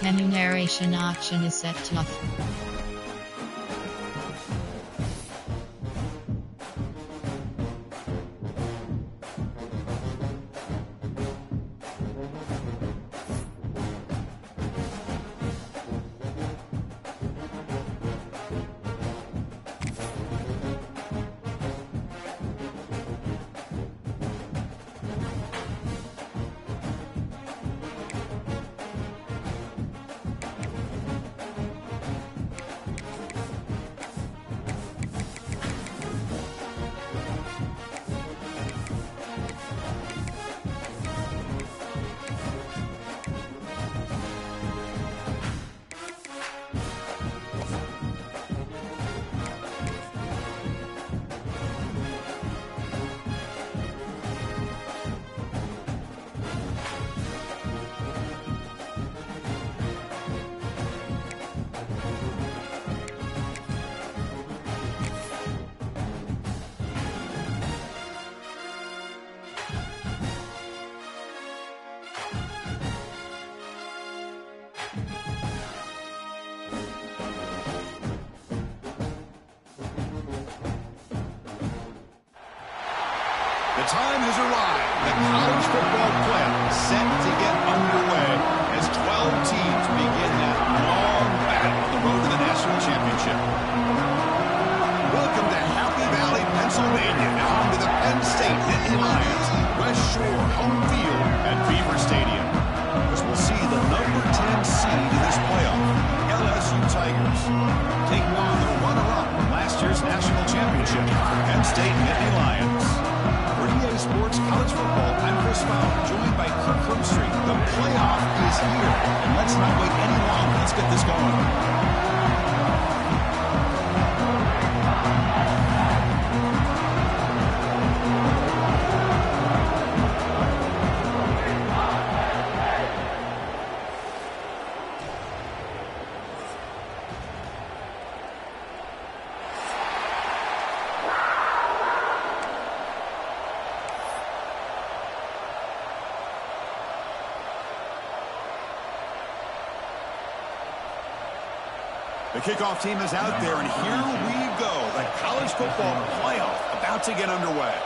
Remuneration auction is set to off. The time has arrived. The college football playoff is set to get underway as 12 teams begin that long battle on the road to the national championship. Welcome to Happy Valley, Pennsylvania, and home to the Penn State Nittany Lions, West Shore home field at Beaver Stadium. As we'll see the number 10 seed in this playoff, LSU Tigers, taking on the runner-up from last year's national championship, Penn State Nittany Lions. EA Sports College Football, I'm Chris Fowler, joined by Kirk Herbstreit. The playoff is here, and let's not wait any longer. Let's get this going. The kickoff team is out there, and here we go. The college football playoff about to get underway.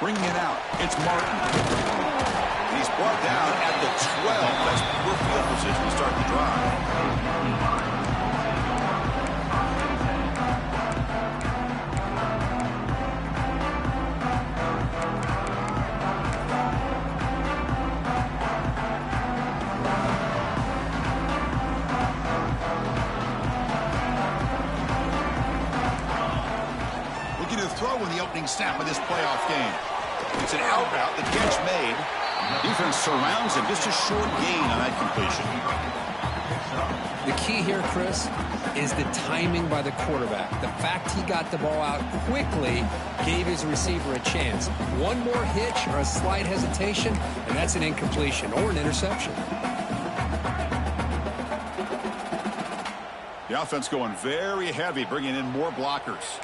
Bringing it out, it's Martin. He's brought down at the 12. That's poor field position to start the drive. Throw in the opening snap of this playoff game. It's an out route, the catch made. Defense surrounds him, just a short gain on that completion. The key here, Chris, is the timing by the quarterback. The fact he got the ball out quickly gave his receiver a chance. One more hitch or a slight hesitation, and that's an incompletion or an interception. The offense going very heavy, bringing in more blockers.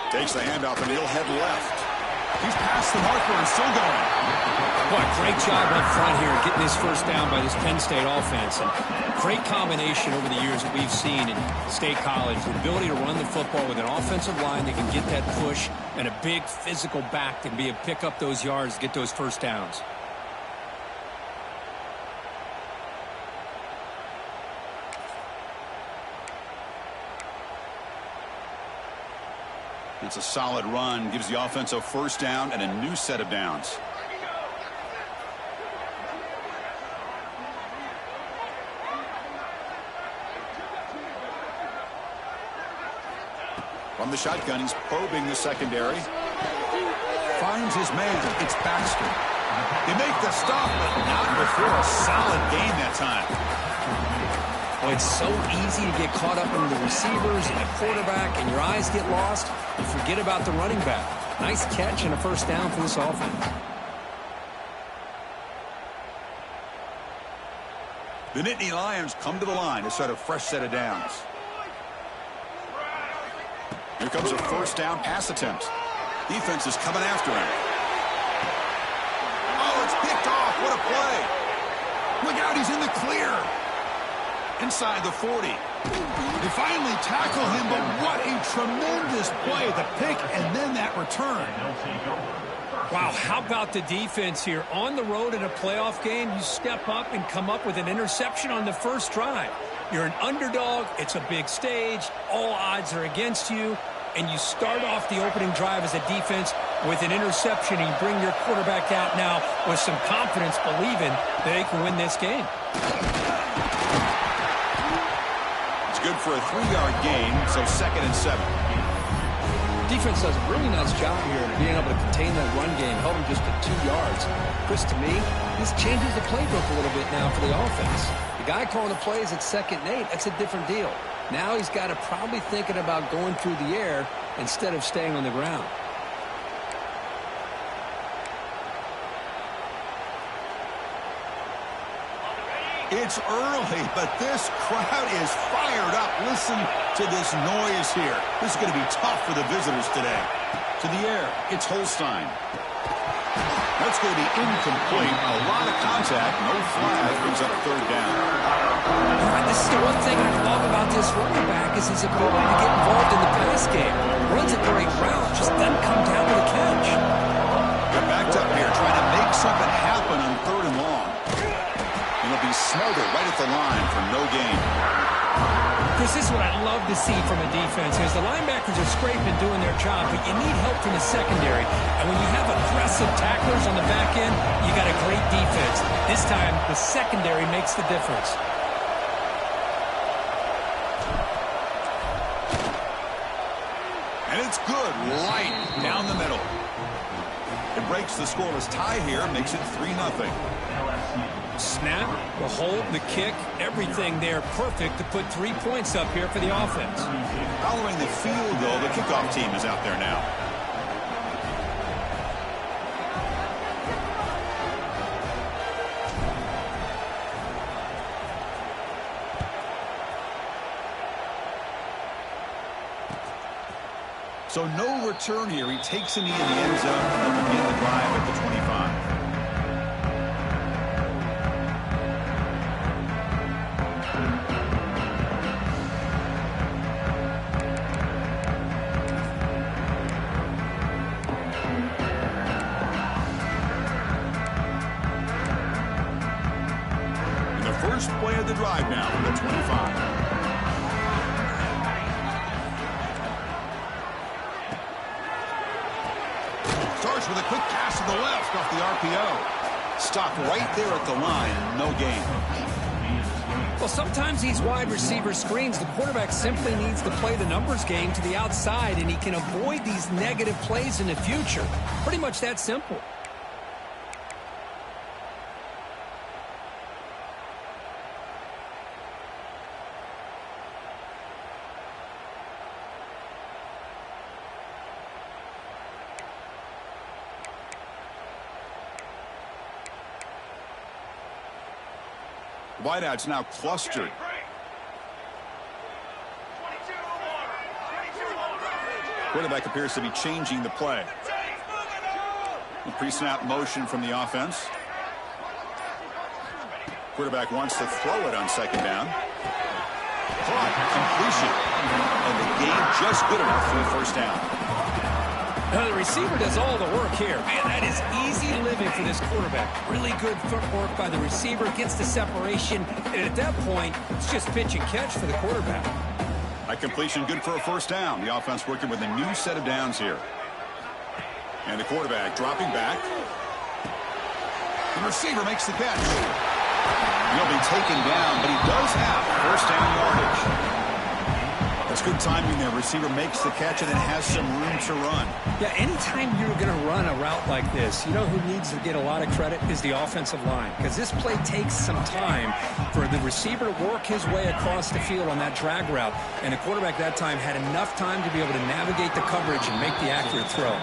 Takes the handoff, and he'll head left. He's past the marker and still going. Boy, great job up front here getting this first down by this Penn State offense. And great combination over the years that we've seen in State College. The ability to run the football with an offensive line that can get that push and a big physical back to be able to pick up those yards, get those first downs. It's a solid run, gives the offense a first down and a new set of downs. From the shotgun, he's probing the secondary. Finds his man. It's Baxter. They make the stop, but not before a solid gain that time. Well, it's so easy to get caught up in the receivers and the quarterback, and your eyes get lost. You forget about the running back. Nice catch and a first down for this offense. The Nittany Lions come to the line to set a fresh set of downs. Here comes a first down pass attempt. Defense is coming after him. Oh, it's picked off. What a play. Look out, he's in the clear. Inside the 40. They finally tackle him, but what a tremendous play. The pick and then that return. Wow, how about the defense here? On the road in a playoff game, you step up and come up with an interception on the first drive. You're an underdog. It's a big stage. All odds are against you. And you start off the opening drive as a defense with an interception. And you bring your quarterback out now with some confidence, believing that they can win this game. It's good for a 3-yard gain, so 2nd and 7. Defense does a really nice job here of being able to contain that run game, held them just at 2 yards. Chris, to me, this changes the playbook a little bit now for the offense. The guy calling the plays at 2nd and 8, that's a different deal. Now he's got to probably thinking about going through the air instead of staying on the ground. It's early, but this crowd is fired up. Listen to this noise here. This is going to be tough for the visitors today. To the air, it's Holstein. That's going to be incomplete. A lot of contact. No flag. Brings up 3rd down. This is the one thing I love about this running back is his ability to get involved in the pass game. Runs a great route, just doesn't come down with a catch. They're backed up here trying to make something happen on 3rd and long. It'll be smothered right at the line for no gain. Chris, this is what I love to see from a defense. As the linebackers are scraping, doing their job, but you need help from the secondary. And when you have aggressive tacklers on the back end, you got a great defense. This time, the secondary makes the difference. And it's good, right down the middle. It breaks the scoreless tie here, makes it 3-0. Snap, the hold, the kick, everything there perfect to put 3 points up here for the offense. Following the field goal, the kickoff team is out there now. So no return here. He takes a knee in the end zone and they'll begin the drive at the 25. First play of the drive now from the 25. Starts with a quick pass to the left off the RPO. Stopped right there at the line. No gain. Well, sometimes these wide receiver screens, the quarterback simply needs to play the numbers game to the outside, and he can avoid these negative plays in the future. Pretty much that simple. Wideouts now clustered. Quarterback appears to be changing the play. The pre-snap motion from the offense. Quarterback wants to throw it on 2nd down. Caught, completion. And the game just good enough for the 1st down. Now, the receiver does all the work here. Man, that is easy living for this quarterback. Really good footwork by the receiver, gets the separation, and at that point, it's just pitch and catch for the quarterback. A completion good for a 1st down. The offense working with a new set of downs here. And the quarterback dropping back. The receiver makes the catch. He'll be taken down, but he does have 1st down yardage. That's good timing there. Receiver makes the catch and it has some room to run. Yeah, anytime you're going to run a route like this, you know who needs to get a lot of credit is the offensive line. Because this play takes some time for the receiver to work his way across the field on that drag route. And the quarterback that time had enough time to be able to navigate the coverage and make the accurate throw.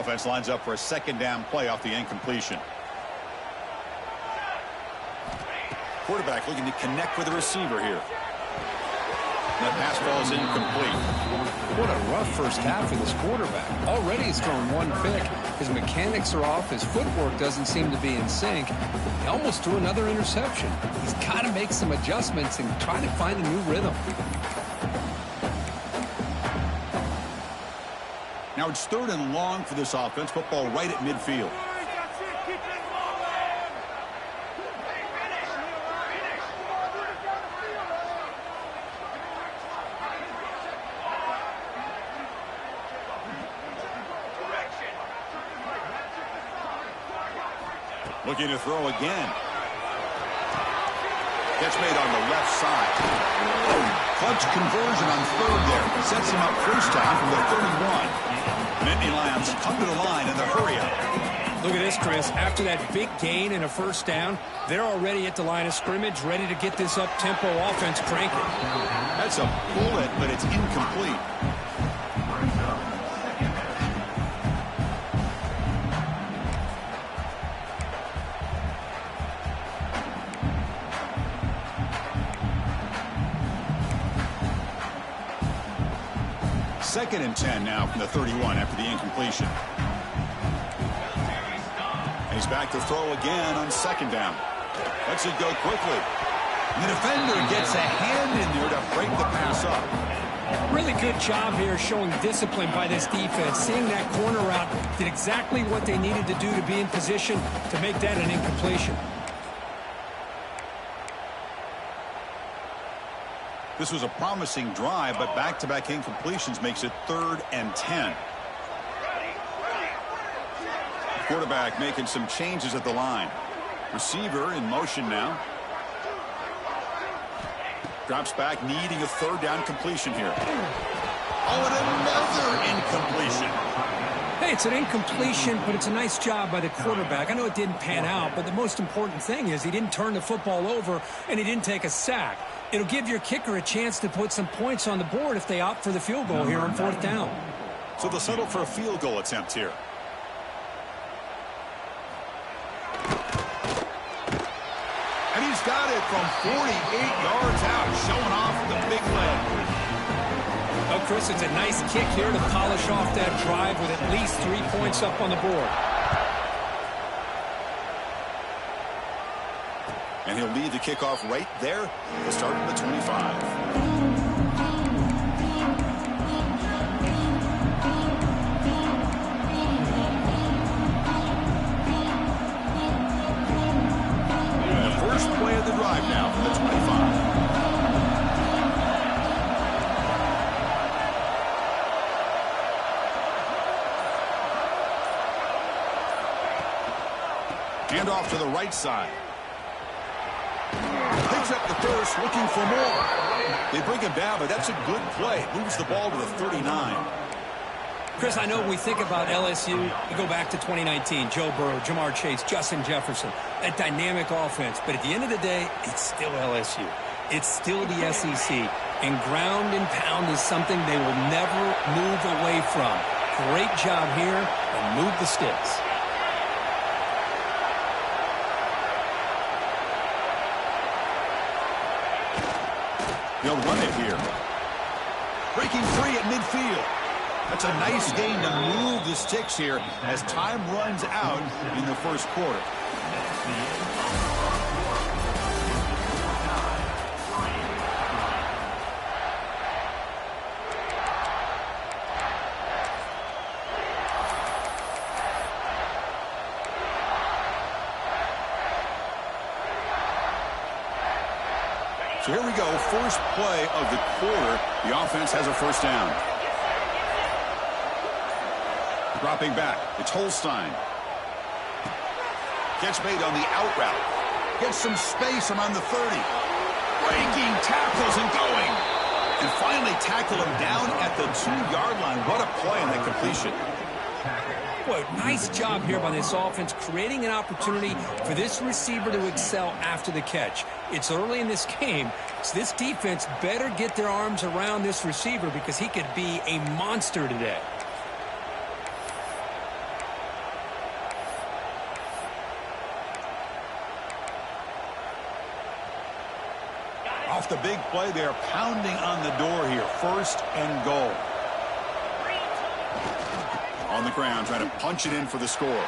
Offense lines up for a second down play off the incompletion. Quarterback looking to connect with the receiver here. That pass falls incomplete. What a rough first half for this quarterback. Already he's thrown one pick. His mechanics are off. His footwork doesn't seem to be in sync. He almost threw another interception. He's got to make some adjustments and try to find a new rhythm. Now it's 3rd and long for this offense. Football right at midfield. Looking to throw again. Gets made on the left side. Clutch conversion on 3rd there. Sets him up first down from the 31. Nittany Lions come to the line in the hurry up. Look at this, Chris. After that big gain and a first down, they're already at the line of scrimmage, ready to get this up-tempo offense cranking. That's a bullet, but it's incomplete. Second and 10 now from the 31 after the incompletion. And he's back to throw again on second down. Lets it go quickly. And the defender gets a hand in there to break the pass up. Really good job here showing discipline by this defense. Seeing that corner route, did exactly what they needed to do to be in position to make that an incompletion. This was a promising drive, but back-to-back incompletions makes it 3rd and 10. Quarterback making some changes at the line. Receiver in motion now. Drops back, needing a 3rd down completion here. Oh, and another incompletion. Hey, it's an incompletion, but it's a nice job by the quarterback. I know it didn't pan out, but the most important thing is he didn't turn the football over and he didn't take a sack. It'll give your kicker a chance to put some points on the board if they opt for the field goal here on 4th down. So they'll settle for a field goal attempt here. And he's got it from 48 yards out, showing off the big leg. Oh, Chris, it's a nice kick here to polish off that drive with at least 3 points up on the board. And he'll lead the kickoff right there. He'll start at the 25. And the first play of the drive now from the 25. Hand off to the right side. Picks up the first, looking for more. They bring him down, but that's a good play. Moves the ball to the 39. Chris, I know when we think about LSU, we go back to 2019. Joe Burrow, Jamar Chase, Justin Jefferson, that dynamic offense. But at the end of the day, it's still LSU. It's still the SEC. And ground and pound is something they will never move away from. Great job here, and move the sticks. They'll run it here. Breaking free at midfield. That's a nice gain to move the sticks here as time runs out in the first quarter. So here we go, first play of the quarter. The offense has a first down. Dropping back, it's Holstein. Catch made on the out route. Gets some space around the 30. Breaking tackles and going. And finally tackle him down at the 2-yard line. What a play on that completion. Boy, nice job here by this offense, creating an opportunity for this receiver to excel after the catch. It's early in this game, so this defense better get their arms around this receiver because he could be a monster today. off the big play. They're pounding on the door here. 1st and goal. On the ground, trying to punch it in for the score.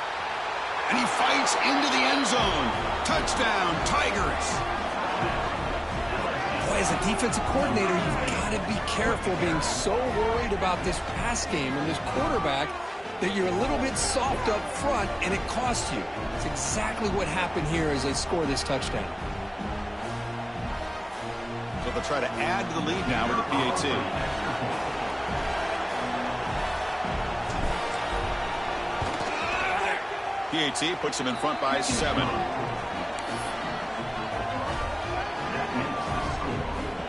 And he fights into the end zone. Touchdown, Tigers. Boy, as a defensive coordinator, you've got to be careful being so worried about this pass game and this quarterback that you're a little bit soft up front, and it costs you. It's exactly what happened here as they score this touchdown. So they'll try to add to the lead now with the PAT. PAT puts him in front by 7.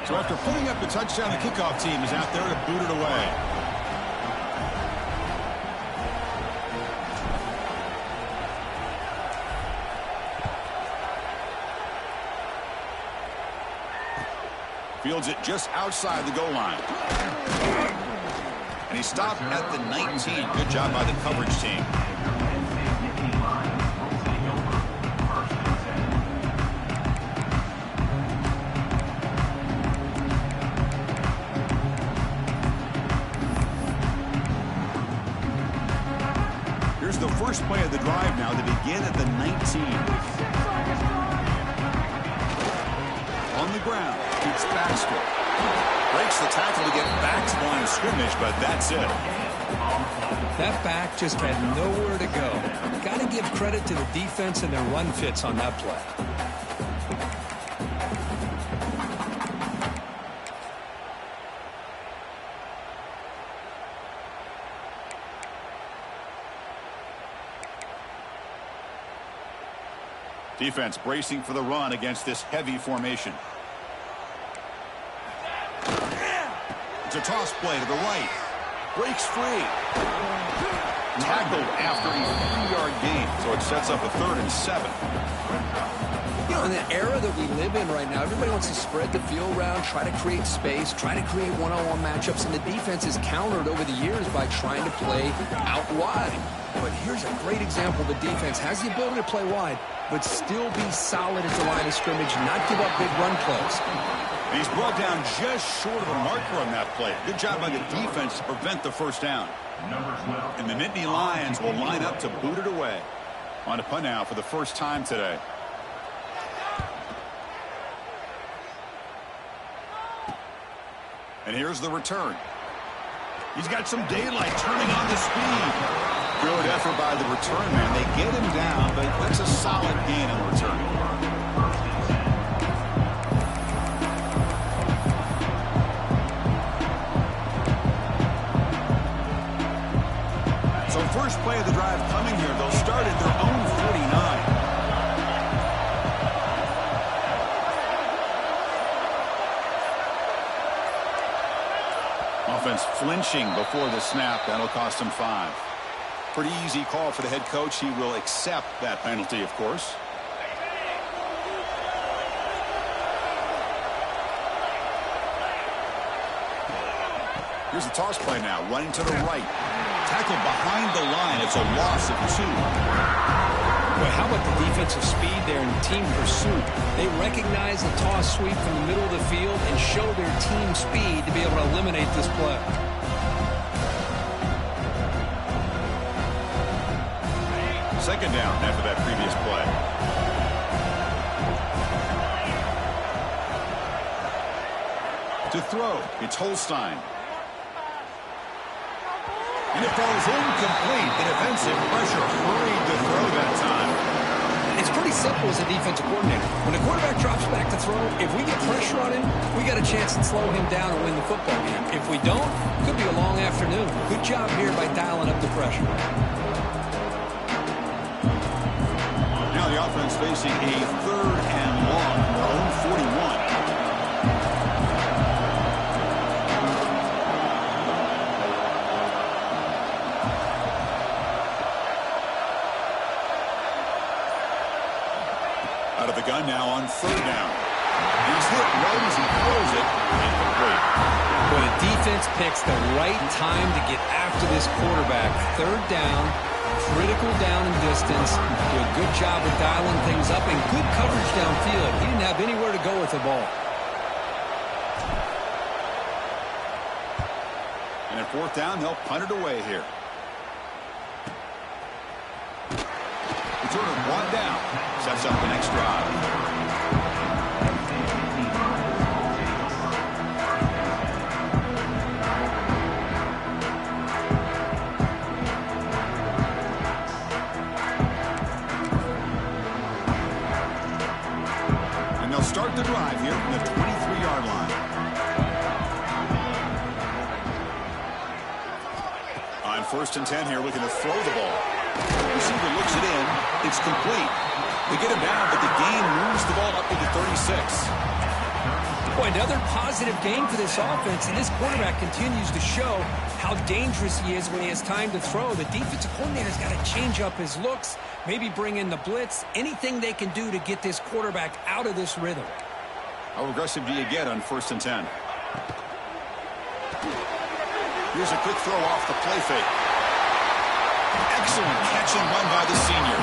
So after putting up the touchdown, the kickoff team is out there to boot it away. Fields it just outside the goal line. And he stopped at the 19. Good job by the coverage team. Here's the first play of the drive now. They begin at the 19. On the ground, it's Baxter. Breaks the tackle to get back to the line of scrimmage, but that's it. That back just had nowhere to go. Got to give credit to the defense and their run fits on that play. Defense bracing for the run against this heavy formation. It's a toss play to the right. Breaks free. Tackled after a 3-yard gain, so it sets up a 3rd and 7. You know, in the era that we live in right now, everybody wants to spread the field around, try to create space, try to create one-on-one matchups, and the defense is countered over the years by trying to play out wide. But here's a great example. The defense has the ability to play wide, but still be solid at the line of scrimmage, not give up big run plays. He's brought down just short of a marker on that play. Good job by the defense to prevent the first down. And the Nittany Lions will line up to boot it away. On to punt now for the first time today. And here's the return. He's got some daylight turning on the speed. Good effort by the return man. They get him down, but that's a solid gain on the return. So first play of the drive coming here. They'll start at their own 49. Offense flinching before the snap. That'll cost him 5. Pretty easy call for the head coach. He will accept that penalty, of course. Here's the toss play now. Running to the right. Tackled behind the line. It's a loss of 2. Boy, how about the defensive speed there in team pursuit? They recognize the toss sweep from the middle of the field and show their team speed to be able to eliminate this play. Second down after that previous play. To throw, it's Holstein. And it falls incomplete. The defensive pressure hurried to throw that time. It's pretty simple as a defensive coordinator. When the quarterback drops back to throw, if we get pressure on him, we got a chance to slow him down and win the football game. If we don't, it could be a long afternoon. Good job here by dialing up the pressure. Now the offense facing a 3rd and long, their own 41. Out of the gun now on 3rd down. He's hit right as he throws it. Incomplete. But the defense picks the right time to get after this quarterback. 3rd down, critical down and distance. Do a good job of dialing things up and good coverage downfield. He didn't have anywhere to go with the ball. And at fourth down, they'll punt it away here. Return of 1 down. Sets up the next drive. Start the drive here from the 23-yard line. On 1st and 10 here, looking to throw the ball. The receiver looks it in. It's complete. They get him down, but the gain moves the ball up to the 36. Boy, another positive gain for this offense, and this quarterback continues to show how dangerous he is when he has time to throw. The defensive coordinator's got to change up his looks, maybe bring in the blitz, anything they can do to get this quarterback out of this rhythm. How aggressive do you get on 1st and 10? Here's a quick throw off the play fake. Excellent catch and run by the senior.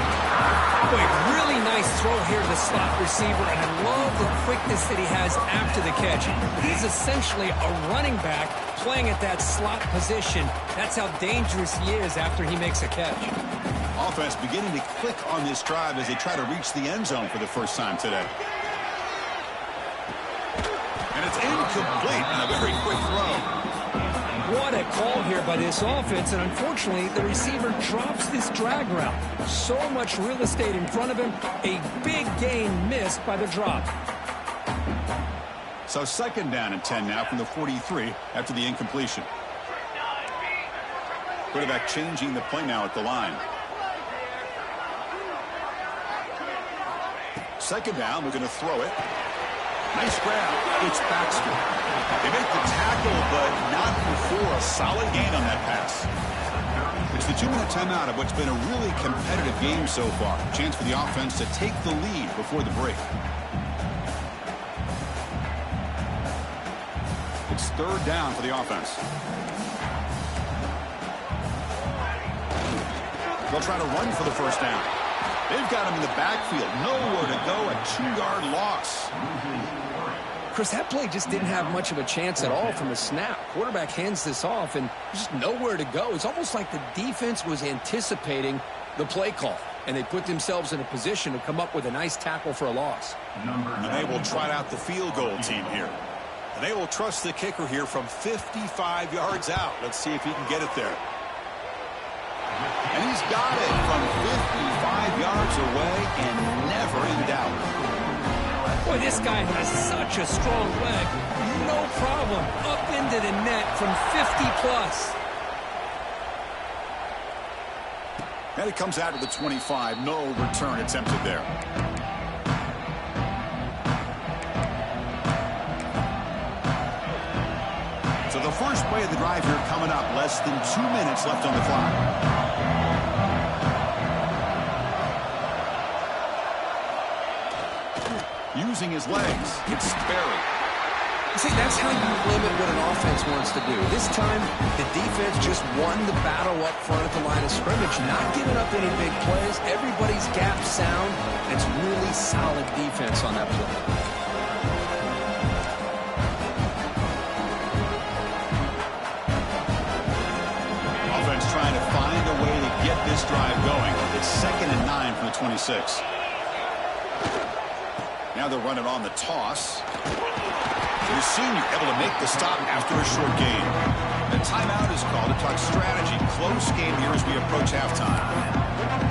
Boy, really nice throw here to the slot receiver, and I love the quickness that he has after the catch. He's essentially a running back playing at that slot position. That's how dangerous he is after he makes a catch. Offense beginning to click on this drive as they try to reach the end zone for the first time today. And it's incomplete on a very quick throw. What a call here by this offense, and unfortunately, the receiver drops this drag route. So much real estate in front of him, a big gain missed by the drop. So 2nd down and 10 now from the 43 after the incompletion. Quarterback changing the play now at the line. 2nd down, we're going to throw it. Nice grab. It's Baxter. They make the tackle, but not before a solid gain on that pass. It's the 2-minute timeout of what's been a really competitive game so far. Chance for the offense to take the lead before the break. It's 3rd down for the offense. They'll try to run for the 1st down. They've got him in the backfield. Nowhere to go. A 2-yard loss. Chris, that play just didn't have much of a chance at all from the snap. Quarterback hands this off, and there's just nowhere to go. It's almost like the defense was anticipating the play call, and they put themselves in a position to come up with a nice tackle for a loss. And they will trot out the field goal team here. And they will trust the kicker here from 55 yards out. Let's see if he can get it there. And he's got it from 55 yards away and never in doubt. Boy, this guy has such a strong leg. No problem. Up into the net from 50-plus. And it comes out of the 25. No return attempted there. So the first play of the drive here coming up. Less than 2 minutes left on the clock. Using his legs, it's Sperry. See, that's how you limit what an offense wants to do. This time, the defense just won the battle up front at the line of scrimmage, not giving up any big plays. Everybody's gap sound. It's really solid defense on that play. Offense trying to find a way to get this drive going. It's 2nd and 9 from the 26. Now they'll run it on the toss. The senior able to make the stop after a short gain. The timeout is called to talk strategy. Close game here as we approach halftime.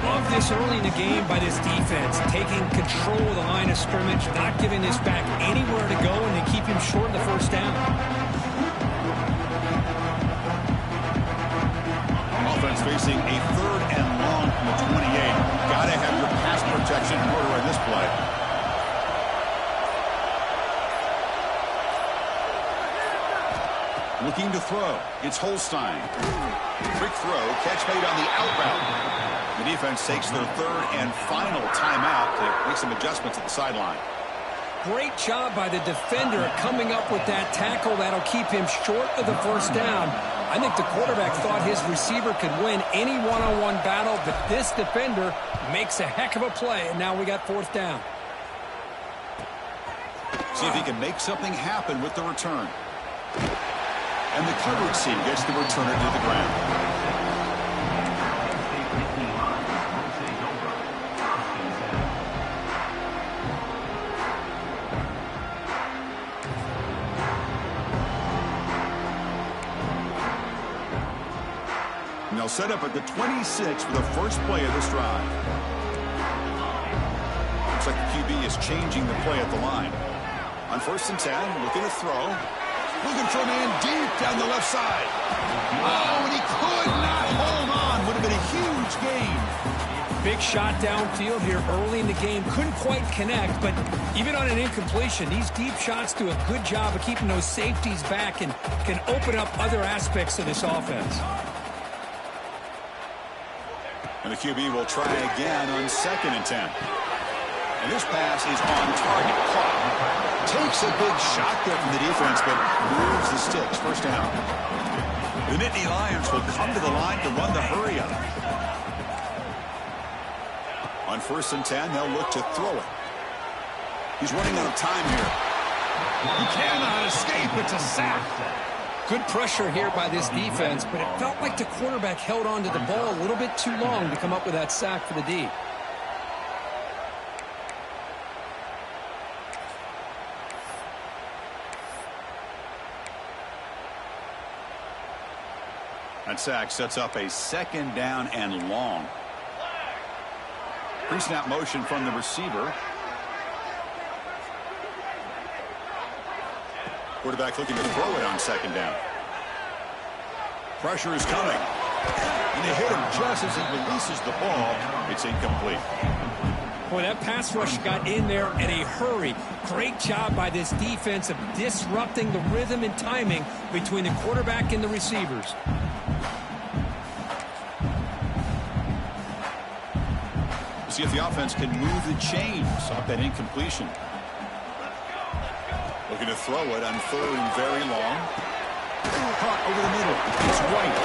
Love this early in the game by this defense, taking control of the line of scrimmage, not giving this back anywhere to go, and they keep him short of the 1st down. Offense facing a 3rd and long from the 28. Got to have your pass protection in order in this play. Looking to throw. It's Holstein. Quick throw. Catch made on the out route. The defense takes their 3rd and final timeout to make some adjustments at the sideline. Great job by the defender coming up with that tackle that'll keep him short of the 1st down. I think the quarterback thought his receiver could win any one-on-one battle, but this defender makes a heck of a play, and now we got 4th down. See if he can make something happen with the return. And And the coverage C gets the returner to the ground. And they'll set up at the 26 for the first play of this drive. Looks like the QB is changing the play at the line. On 1st and 10, looking to throw. Looking for a man deep down the left side. Oh, and he could not hold on. Would have been a huge gain. Big shot downfield here early in the game. Couldn't quite connect, but even on an incompletion, these deep shots do a good job of keeping those safeties back and can open up other aspects of this offense. And the QB will try again on 2nd and 10. And this pass is on target. Caught. Takes a big shot there from the defense, but moves the sticks. First down. The Nittany Lions will come to the line to run the hurry up. On 1st and 10, they'll look to throw it. He's running out of time here. He cannot escape. It's a sack. Good pressure here by this defense, but it felt like the quarterback held on to the ball a little bit too long to come up with that sack for the D. That sack sets up a 2nd down and long. Pre-snap motion from the receiver. Quarterback looking to throw it on 2nd down. Pressure is coming. And they hit him just as he releases the ball. It's incomplete. Boy, that pass rush got in there in a hurry. Great job by this defense of disrupting the rhythm and timing between the quarterback and the receivers. See if the offense can move the chains off that incompletion. Looking to throw it on 3rd and very long. Caught over the middle. It's White.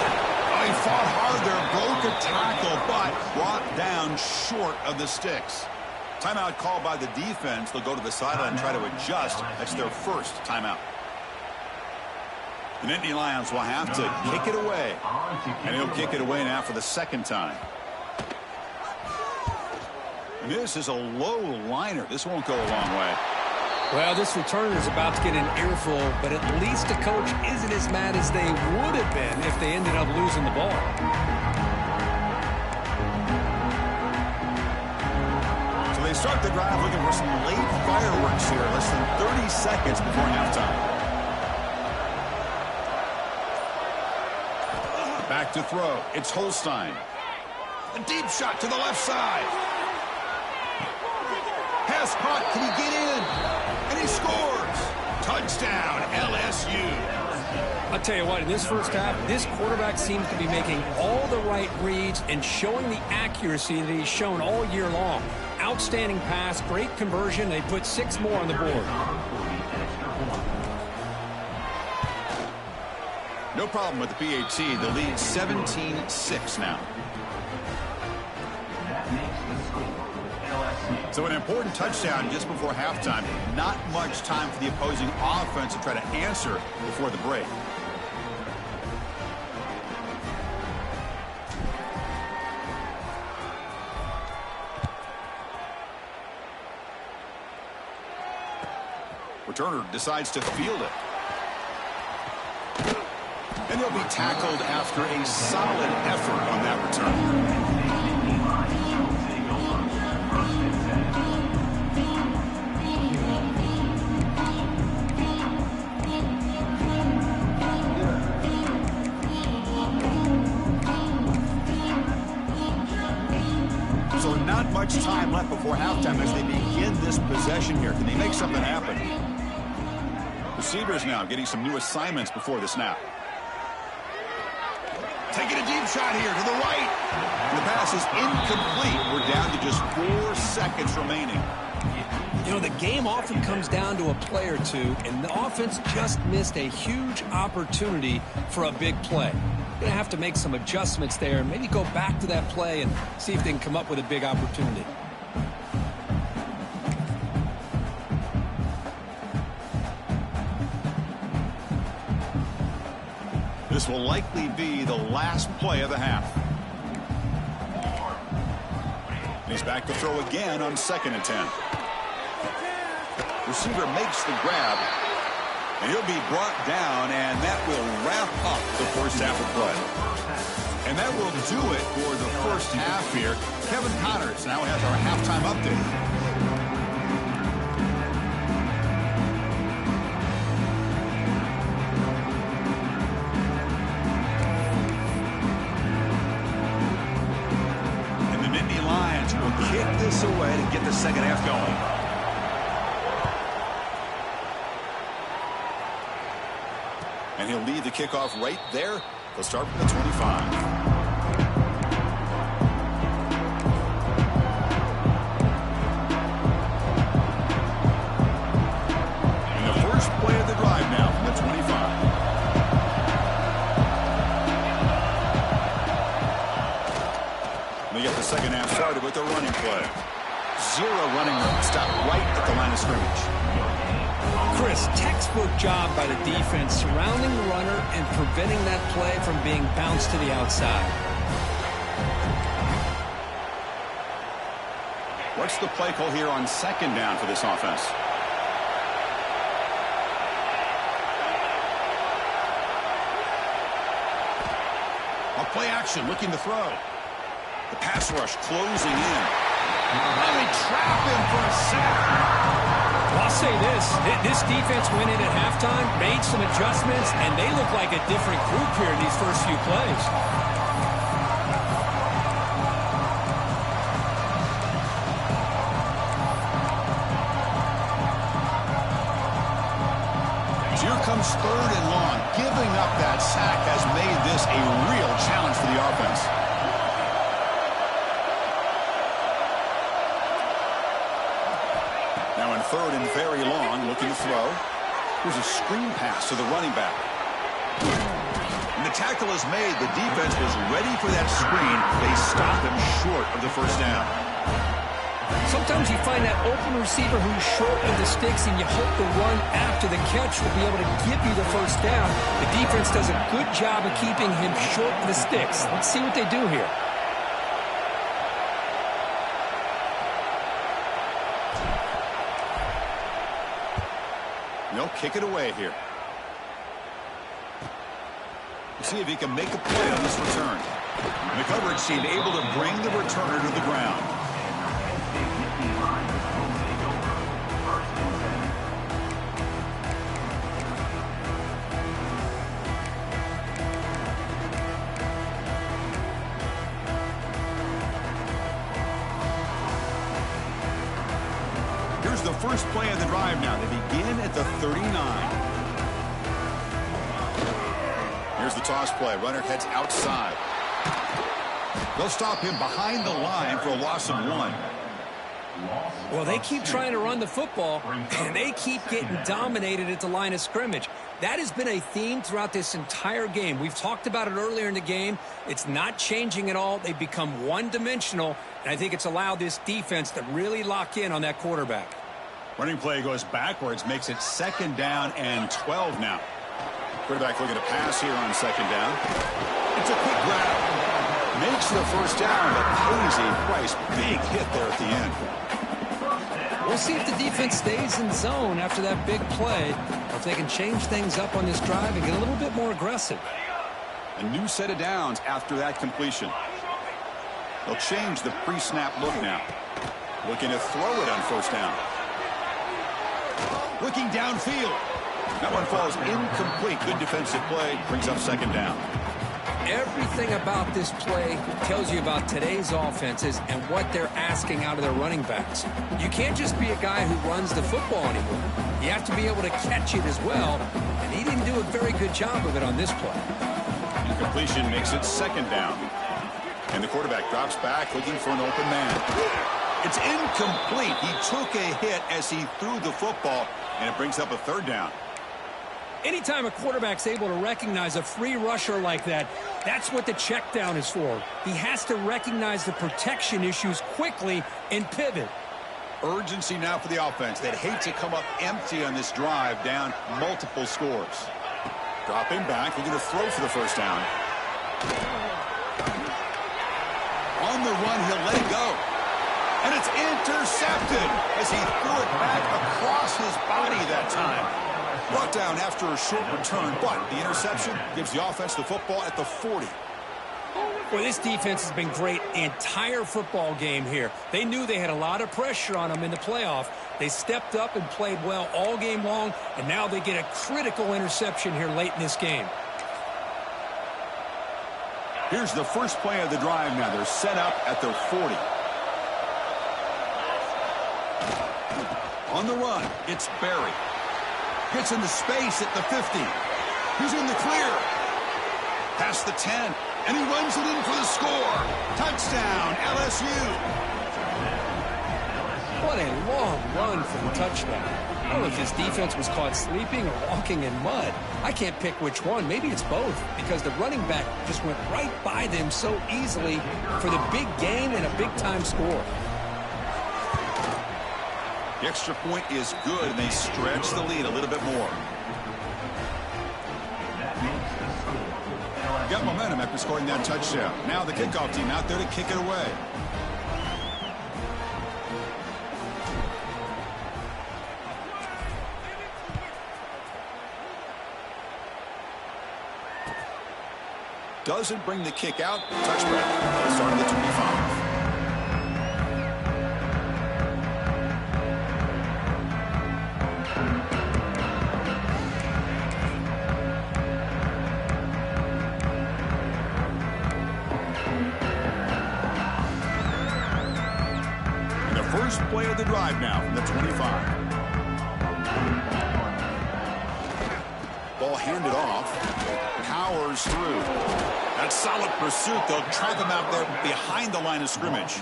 Oh, he fought hard there, broke a tackle, but brought down short of the sticks. Timeout called by the defense. They'll go to the sideline and try to adjust. That's their first timeout. The Nittany Lions will have to kick it away. And he'll kick it away now for the 2nd time. And this is a low liner. This won't go a long way. Well, this returner is about to get an earful, but at least the coach isn't as mad as they would have been if they ended up losing the ball. So they start the drive looking for some late fireworks here, less than 30 seconds before halftime. Back to throw. It's Holstein. A deep shot to the left side. Pass caught. Can he get in? And he scores. Touchdown, LSU. I'll tell you what, in this first half, this quarterback seems to be making all the right reads and showing the accuracy that he's shown all year long. Outstanding pass, great conversion. They put 6 more on the board. No problem with the PAT. The lead 17-6 now. So an important touchdown just before halftime. Not much time for the opposing offense to try to answer before the break. Returner decides to field it. And he'll be tackled after a solid effort on that return. So not much time left before halftime as they begin this possession here. Can they make something happen? Receivers now getting some new assignments before the snap. Taking a deep shot here to the right. And the pass is incomplete. We're down to just 4 seconds remaining. You know, the game often comes down to a play or two, and the offense just missed a huge opportunity for a big play. Going to have to make some adjustments there and maybe go back to that play and see if they can come up with a big opportunity. This will likely be the last play of the half. He's back to throw again on 2nd and 10. Receiver makes the grab, and he'll be brought down, and that will wrap up the first half of play. And that will do it for the first half here. Kevin Connors now has our halftime update. Kick this away to get the second half going. And he'll lead the kickoff right there. They'll start from the 25. And the first play of the drive now from the 25. They get the second half started with a running play. 0 running room. Stop right at the line of scrimmage. Chris, textbook job by the defense surrounding the runner and preventing that play from being bounced to the outside. What's the play call here on 2nd down for this offense? A play action, looking to throw. The pass rush closing in. And they trap him for a sack. Well, I'll say this defense went in at halftime, made some adjustments, and they look like a different group here in these first few plays. Here comes 3rd and long. Giving up that sack has made this a real challenge for the offense. Now in 3rd and very long, looking to throw. Here's a screen pass to the running back. And the tackle is made. The defense was ready for that screen. They stopped him short of the first down. Sometimes you find that open receiver who's short of the sticks, and you hope the run after the catch will be able to give you the first down. The defense does a good job of keeping him short of the sticks. Let's see what they do here. They'll kick it away here. See if he can make a play on this return. And the coverage team able to bring the returner to the ground. Here's the first play of the drive now. They begin at the 39. Here's the toss play. Runner heads outside. They'll stop him behind the line for a loss of 1. Well, they keep trying to run the football, and they keep getting dominated at the line of scrimmage. That has been a theme throughout this entire game. We've talked about it earlier in the game. It's not changing at all. They've become one-dimensional, and I think it's allowed this defense to really lock in on that quarterback. Running play goes backwards, makes it 2nd down and 12 now. Quarterback looking to pass here on 2nd down. It's a quick grab. Makes the first down, but pays a price. Big hit there at the end. We'll see if the defense stays in zone after that big play, or if they can change things up on this drive and get a little bit more aggressive. A new set of downs after that completion. They'll change the pre-snap look now. Looking to throw it on 1st down. Looking downfield. That one falls incomplete. Good defensive play. Brings up 2nd down. Everything about this play tells you about today's offenses and what they're asking out of their running backs. You can't just be a guy who runs the football anymore. You have to be able to catch it as well, and he didn't do a very good job of it on this play. Incompletion makes it 2nd down. And the quarterback drops back looking for an open man. It's incomplete. He took a hit as he threw the football, and it brings up a 3rd down. Anytime a quarterback's able to recognize a free rusher like that, that's what the check down is for. He has to recognize the protection issues quickly and pivot. Urgency now for the offense. They'd hate to come up empty on this drive, down multiple scores. Dropping back, looking to throw for the first down. On the run, he'll let it go. And it's intercepted as he threw it back across his body that time. Brought down after a short return, but the interception gives the offense the football at the 40. Well, this defense has been great the entire football game here. They knew they had a lot of pressure on them in the playoff. They stepped up and played well all game long, and now they get a critical interception here late in this game. Here's the first play of the drive now. They're set up at their 40. On the run, it's Barry. Gets into space at the 50. He's in the clear. Past the 10. And he runs it in for the score. Touchdown, LSU. What a long run for the touchdown. I don't know if this defense was caught sleeping or walking in mud. I can't pick which one. Maybe it's both, because the running back just went right by them so easily for the big gain and a big-time score. The extra point is good, and they stretch the lead a little bit more. Got momentum after scoring that touchdown. Now the kickoff team out there to kick it away. Doesn't bring the kick out. Touchback. They'll start at the 25. First play of the drive now from the 25. Ball handed off. Powers through. That's solid pursuit. They'll trap him out there behind the line of scrimmage.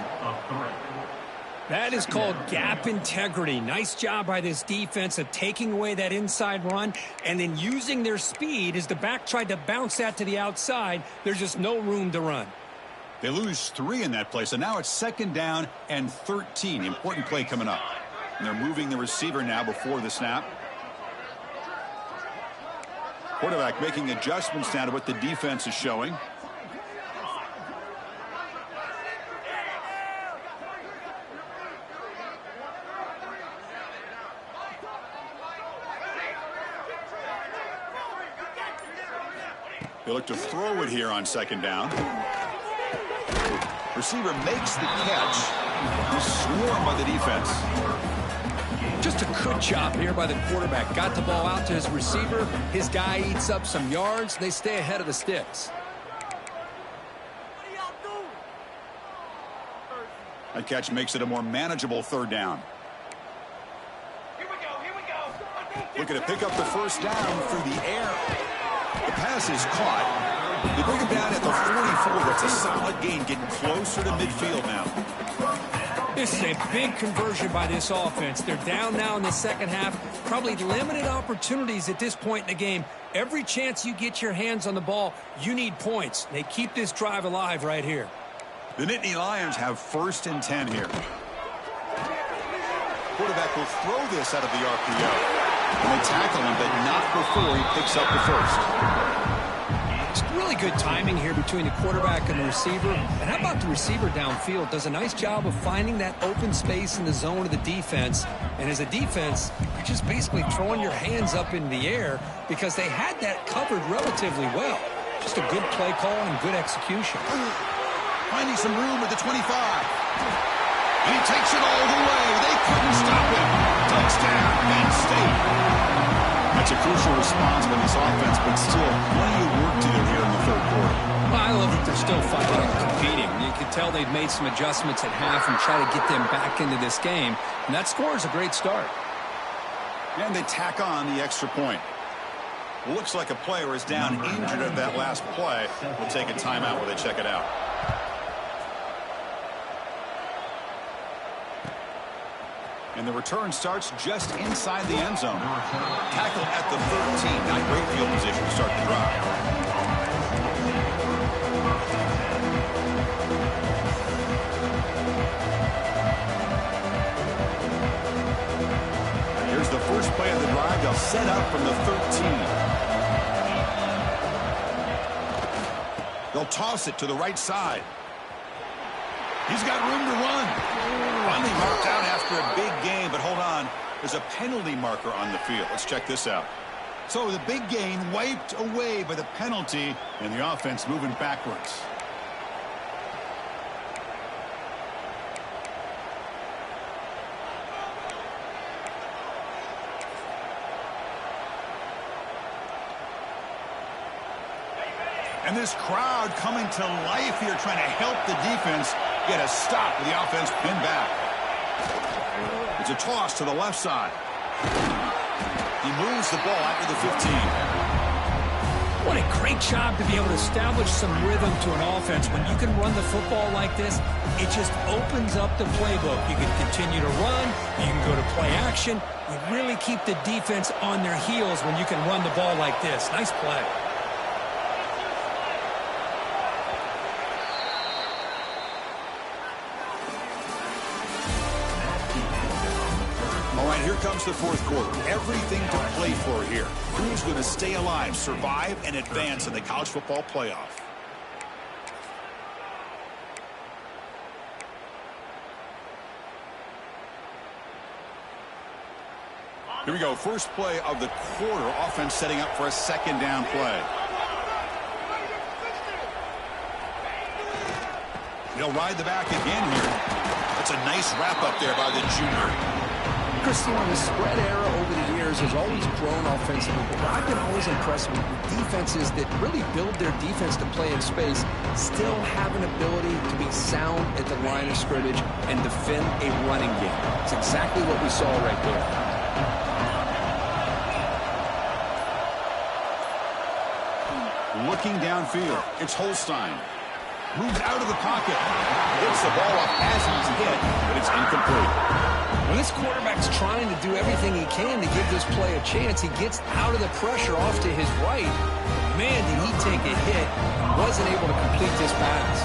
That is called gap integrity. Nice job by this defense of taking away that inside run and then using their speed as the back tried to bounce that to the outside. There's just no room to run. They lose 3 in that play, so now it's 2nd down and 13. Important play coming up. And they're moving the receiver now before the snap. Quarterback making adjustments now to what the defense is showing. They look to throw it here on 2nd down. Receiver makes the catch. He's swarmed by the defense. Just a good job here by the quarterback. Got the ball out to his receiver. His guy eats up some yards. They stay ahead of the sticks. That catch makes it a more manageable 3rd down. Looking to pick up the first down through the air. The pass is caught. They bring him down at the 44. That's a solid gain, getting closer to midfield now. This is a big conversion by this offense. They're down now in the second half. Probably limited opportunities at this point in the game. Every chance you get your hands on the ball, you need points. They keep this drive alive right here. The Nittany Lions have 1st and 10 here. Quarterback will throw this out of the RPO. And they tackle him, but not before he picks up the first. It's really good timing here between the quarterback and the receiver. And how about the receiver downfield? Does a nice job of finding that open space in the zone of the defense. And as a defense, you're just basically throwing your hands up in the air because they had that covered relatively well. Just a good play call and good execution. Finding some room at the 25. And he takes it all the way. They couldn't stop him. Touchdown, Penn State. That's a crucial response by this offense, but still plenty of work to do here in the 3rd quarter. Well, I love that they're still fighting and competing. You can tell they've made some adjustments at half and try to get them back into this game. And that score is a great start. And they tack on the extra point. Looks like a player is down injured at that last play. We'll take a timeout while they check it out. And the return starts just inside the end zone. Tackle at the 13. Not great field position to start the drive. Here's the first play of the drive. They'll set up from the 13. They'll toss it to the right side. He's got room to run. Finally marked out after a big gain, but hold on. There's a penalty marker on the field. Let's check this out. So the big gain wiped away by the penalty, and the offense moving backwards. And this crowd coming to life here, trying to help the defense get a stop with the offense pinned back. It's a toss to the left side. He moves the ball after the 15. What a great job to be able to establish some rhythm to an offense. When you can run the football like this, it just opens up the playbook. You can continue to run. You can go to play action. You really keep the defense on their heels when you can run the ball like this. Nice play. All right, here comes the fourth quarter. Everything to play for here. Who's going to stay alive, survive, and advance in the college football playoff? Here we go. First play of the quarter. Offense setting up for a second down play. He'll ride the back again here. That's a nice wrap up there by the junior. Chris, you know, the spread era over the years has always grown offensively, but I've been always impressed with defenses that really build their defense to play in space, still have an ability to be sound at the line of scrimmage and defend a running game. It's exactly what we saw right there. Looking downfield, it's Holstein. Moves out of the pocket. Gets the ball up as he's hit, but it's incomplete. When this quarterback's trying to do everything he can to give this play a chance, he gets out of the pressure off to his right. Man, did he take a hit and wasn't able to complete this pass.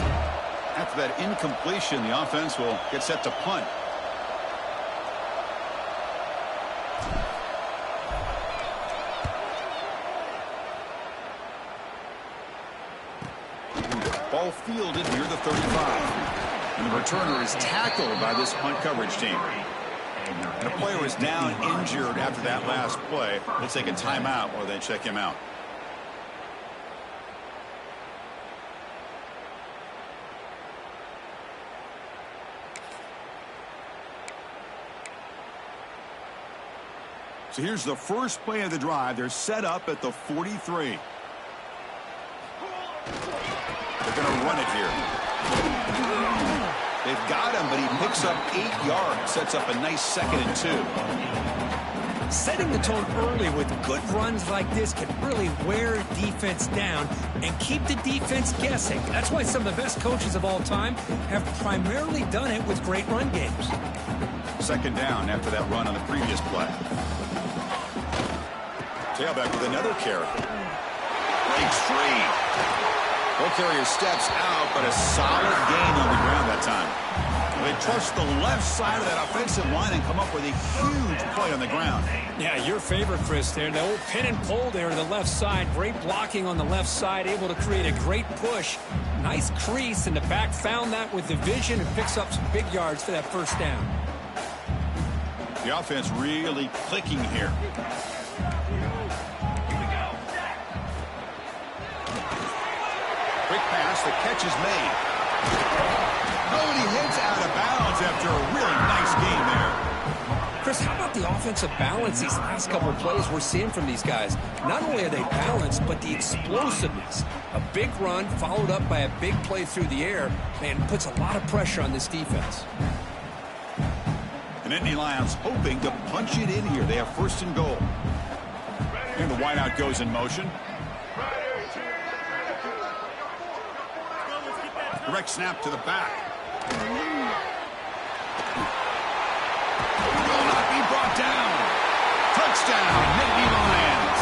After that incompletion, the offense will get set to punt. Ball fielded near the 35. And the returner is tackled by this punt coverage team. And a player is down injured after that last play. We'll take a timeout or then check him out. So here's the first play of the drive. They're set up at the 43. They're going to run it here. They've got him, but he picks up 8 yards, sets up a nice 2nd and 2. Setting the tone early with good runs like this can really wear defense down and keep the defense guessing. That's why some of the best coaches of all time have primarily done it with great run games. 2nd down after that run on the previous play. Tailback with another carry. Breaks free. Ball carrier steps out, but a solid gain on the ground that time. They trust the left side of that offensive line and come up with a huge play on the ground. Yeah, your favorite, Chris, there. The old pin and pull there to the left side. Great blocking on the left side, able to create a great push. Nice crease, and the back found that with the vision and picks up some big yards for that first down. The offense really clicking here. Quick pass, the catch is made. Oh, and he hits out of bounds after a really nice game there. Chris, how about the offensive balance these last couple of plays we're seeing from these guys? Not only are they balanced, but the explosiveness. A big run followed up by a big play through the air, man, puts a lot of pressure on this defense. And Nittany Lions hoping to punch it in here. They have 1st and goal. And the wideout goes in motion. Direct snap to the back. Will not be brought down. Touchdown, Nittany Lions.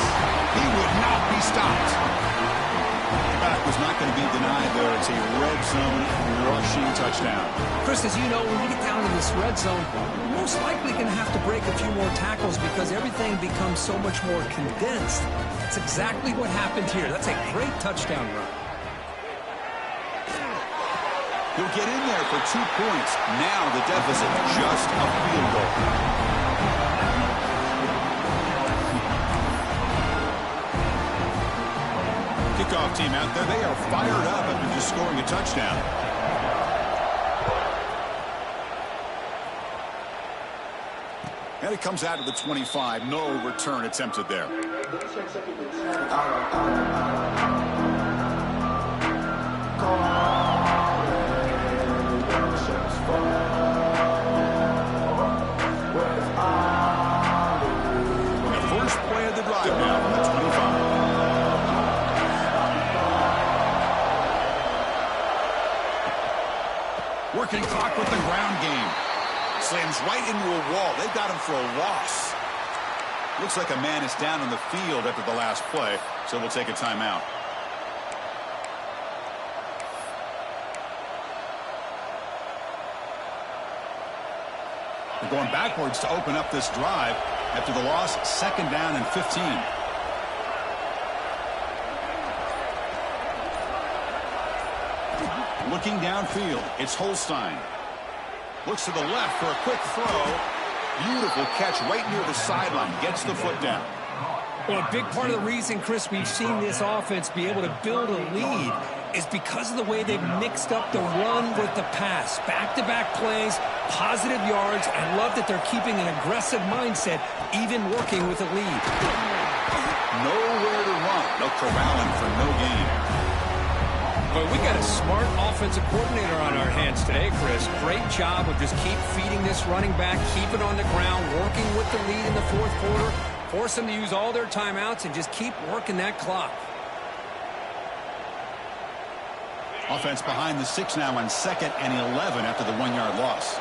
He would not be stopped. The back was not going to be denied there. It's a red zone rushing touchdown. Chris, as you know, when you get down to this red zone, you're most likely going to have to break a few more tackles because everything becomes so much more condensed. That's exactly what happened here. That's a great touchdown run. He'll get in there for 2 points. Now the deficit, just a field goal. Kickoff team out there. They are fired up after just scoring a touchdown. And it comes out of the 25. No return attempted there. The first play of the drive now from the 25. Working clock with the ground game. Slams right into a wall. They've got him for a loss. Looks like a man is down on the field after the last play, so we'll take a timeout. They're going backwards to open up this drive after the loss. 2nd down and 15. Looking downfield, it's Holstein. Looks to the left for a quick throw. Beautiful catch right near the sideline. Gets the foot down. Well, a big part of the reason, Chris, we've seen this offense be able to build a lead is because of the way they've mixed up the run with the pass. Back-to-back plays, positive yards. I love that they're keeping an aggressive mindset, even working with a lead. Nowhere to run. They'll corral him for no gain. But we got a smart offensive coordinator on our hands today, Chris. Great job of just keep feeding this running back, keep it on the ground, working with the lead in the 4th quarter, force them to use all their timeouts, and just keep working that clock. Offense behind the 6 now on 2nd and 11 after the 1-yard loss.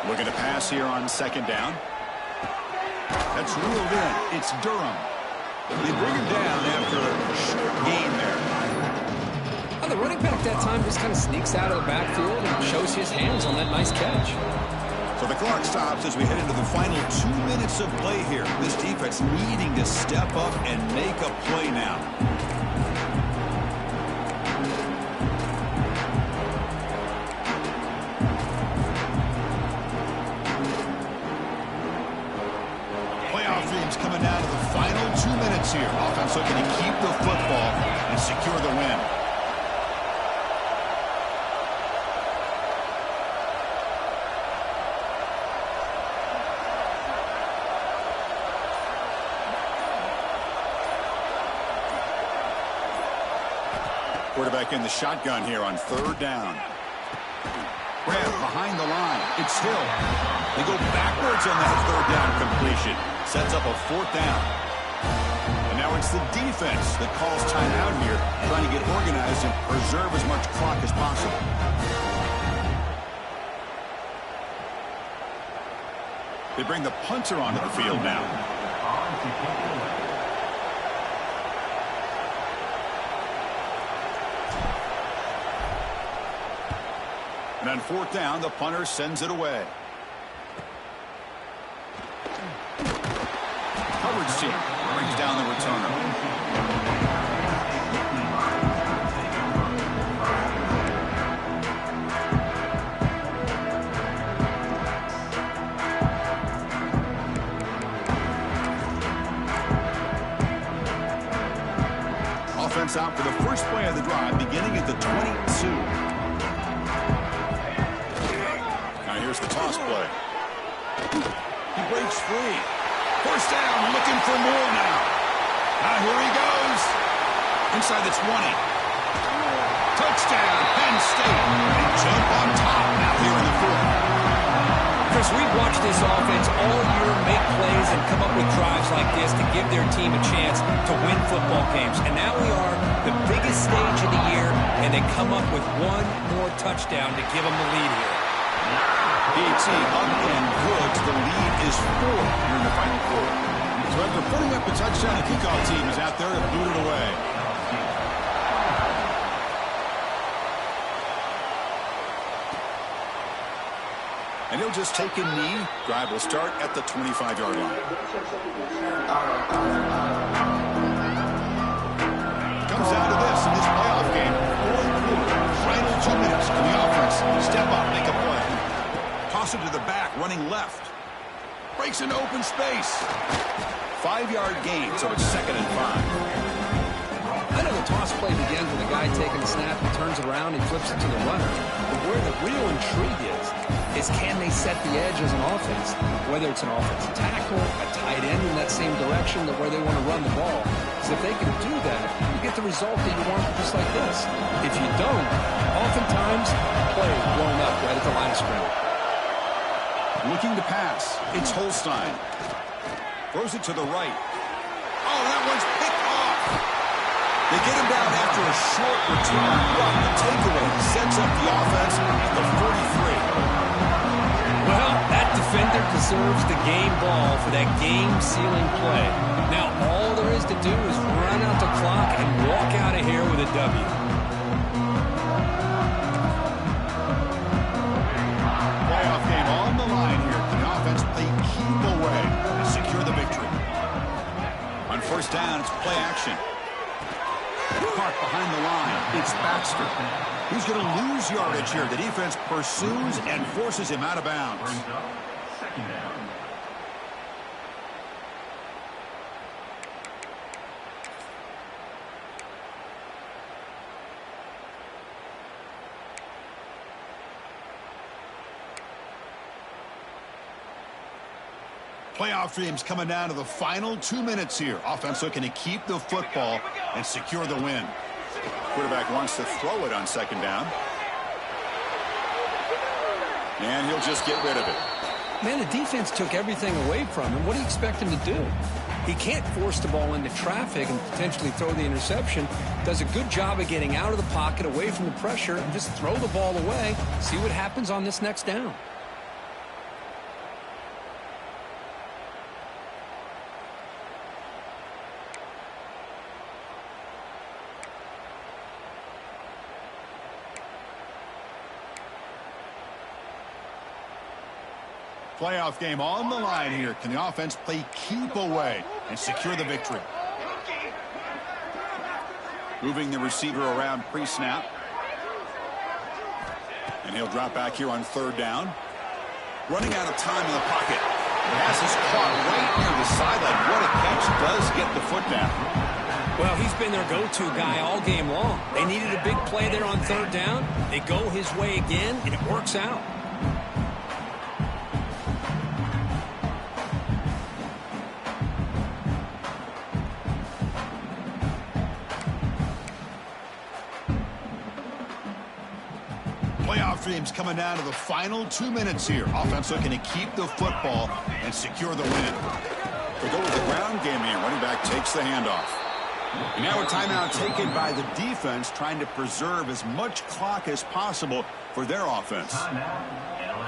Looking to pass here on 2nd down. That's reeled in. It's Durham. They bring him down after a short gain there. Well, the running back that time just kind of sneaks out of the backfield and shows his hands on that nice catch. So the clock stops as we head into the final 2 minutes of play here. This defense needing to step up and make a play now. Playoff dreams coming down to the final 2 minutes here. Offense looking to keep the football and secure the win. Quarterback in the shotgun here on 3rd down. Grab behind the line. It's Hill. They go backwards on that 3rd down completion. Sets up a 4th down. And now it's the defense that calls timeout here, trying to get organized and preserve as much clock as possible. They bring the punter onto the field now. And on 4th down, the punter sends it away. Coverage team brings down the returner. Offense out for the first play of the drive, beginning at the 22. Here's the toss play. He breaks free. 1st down, looking for more now. Now here he goes. Inside the 20. Touchdown, Penn State. They jump on top now here in the 4th. Chris, we've watched this offense all year make plays and come up with drives like this to give their team a chance to win football games. And now we are the biggest stage of the year, and they come up with one more touchdown to give them the lead here. PAT up and good. The lead is 4 here in the final quarter. So after putting up a touchdown, the kickoff team is out there to boot it away. And he'll just take a knee. Drive will start at the 25-yard line. comes down to this in this playoff game. Fourth quarter, final 2 minutes. Can the offense step up, make a play? Toss it to the back, running left. Breaks into open space. 5-yard gain, so it's 2nd and 5. I know the toss play begins with a guy taking the snap, he turns it around, he flips it to the runner. But where the real intrigue is can they set the edge as an offense? Whether it's an offensive tackle, a tight end in that same direction, where they want to run the ball. Because if they can do that, you get the result that you want just like this. If you don't, oftentimes, play is blown up right at the line of scrimmage. Looking to pass. It's Holstein. Throws it to the right. Oh, that one's picked off. They get him down after a short return. But the takeaway sets up the offense at the 43. Well, that defender deserves the game ball for that game-sealing play. Now, all there is to do is run out the clock and walk out of here with a W. Playoff game on the line here. The offense play keep away and secure the victory. On first down, it's play action. Caught behind the line. It's Baxter. He's going to lose yardage here. The defense pursues and forces him out of bounds. Playoff dreams coming down to the final 2 minutes here. Offense looking to keep the football and secure the win. Quarterback wants to throw it on 2nd down. And he'll just get rid of it. Man, the defense took everything away from him. What do you expect him to do? He can't force the ball into traffic and potentially throw the interception. Does a good job of getting out of the pocket, away from the pressure, and just throw the ball away. See what happens on this next down. Playoff game on the line here. Can the offense play keep away and secure the victory? Moving the receiver around pre-snap. And he'll drop back here on 3rd down. Running out of time in the pocket. The pass is caught right near the sideline. What a catch. Does get the foot down. Well, he's been their go-to guy all game long. They needed a big play there on 3rd down. They go his way again, and it works out. Playoff dreams coming down to the final 2 minutes here. Offense looking to keep the football and secure the win. They go with the ground game here. Running back takes the handoff. And now a timeout taken by the defense, trying to preserve as much clock as possible for their offense.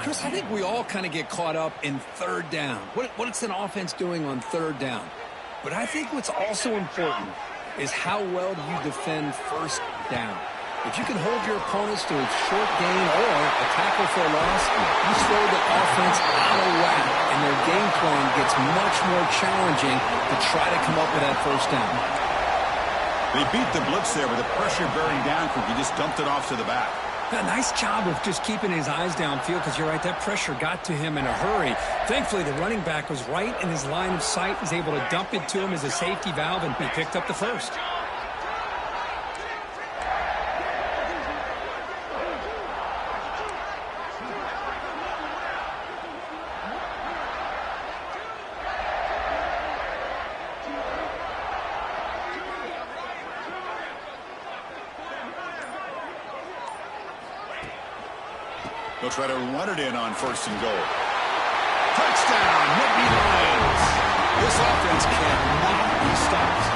Chris, I think we all kind of get caught up in 3rd down. What's an offense doing on 3rd down? But I think what's also important is how well do you defend 1st down. If you can hold your opponents to a short gain or a tackle for a loss, you throw the offense out of whack, and their game plan gets much more challenging to try to come up with that 1st down. They beat the blitz there with the pressure bearing down. He just dumped it off to the back. A nice job of just keeping his eyes downfield, because you're right, that pressure got to him in a hurry. Thankfully, the running back was right in his line of sight. He's able to dump it to him as a safety valve, and he picked up the 1st. They'll try to run it in on 1st and goal. Touchdown, Nittany Lions. This offense cannot be stopped.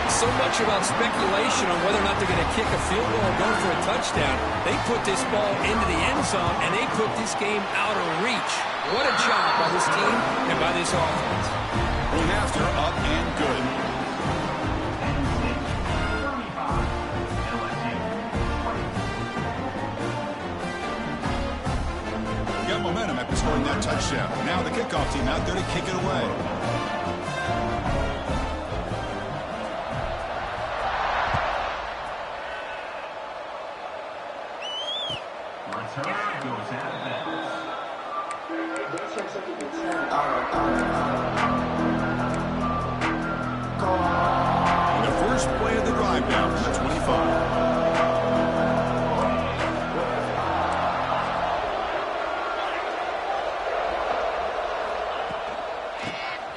So much about speculation on whether or not they're going to kick a field goal or go for a touchdown. They put this ball into the end zone, and they put this game out of reach. What a job by this team and by this offense. Going after, up and good. Got momentum after scoring that touchdown. Now the kickoff team out there to kick it away.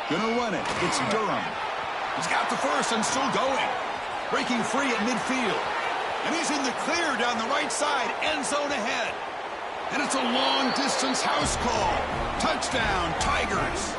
Gonna run it. It's Durham. He's got the first and still going. Breaking free at midfield. And he's in the clear down the right side. End zone ahead. And it's a long-distance house call. Touchdown, Tigers.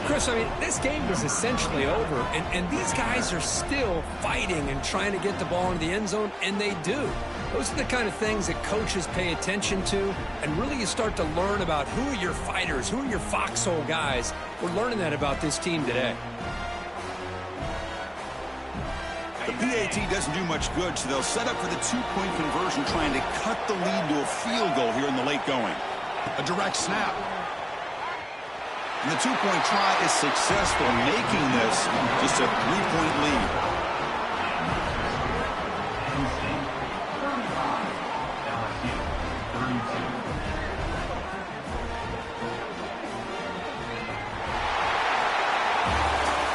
Chris, I mean, this game was essentially over, and these guys are still fighting and trying to get the ball into the end zone, and they do. Those are the kind of things that coaches pay attention to, and really you start to learn about who are your fighters, who are your foxhole guys. We're learning that about this team today. The PAT doesn't do much good, so they'll set up for the two-point conversion, trying to cut the lead to a field goal here in the late going. A direct snap. And the two-point try is successful, making this just a three-point lead.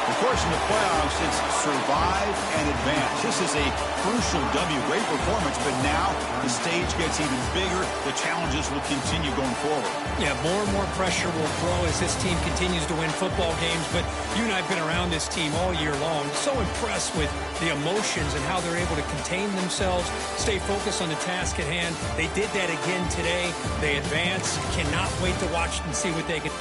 Of course, in the playoffs, it's survive and advance. This is a crucial W. Great performance, but now the stage gets even bigger. The challenges will continue going forward. Yeah, more and more pressure will grow as this team continues to win football games. But you and I have been around this team all year long. So impressed with the emotions and how they're able to contain themselves, stay focused on the task at hand. They did that again today. They advance. Cannot wait to watch and see what they can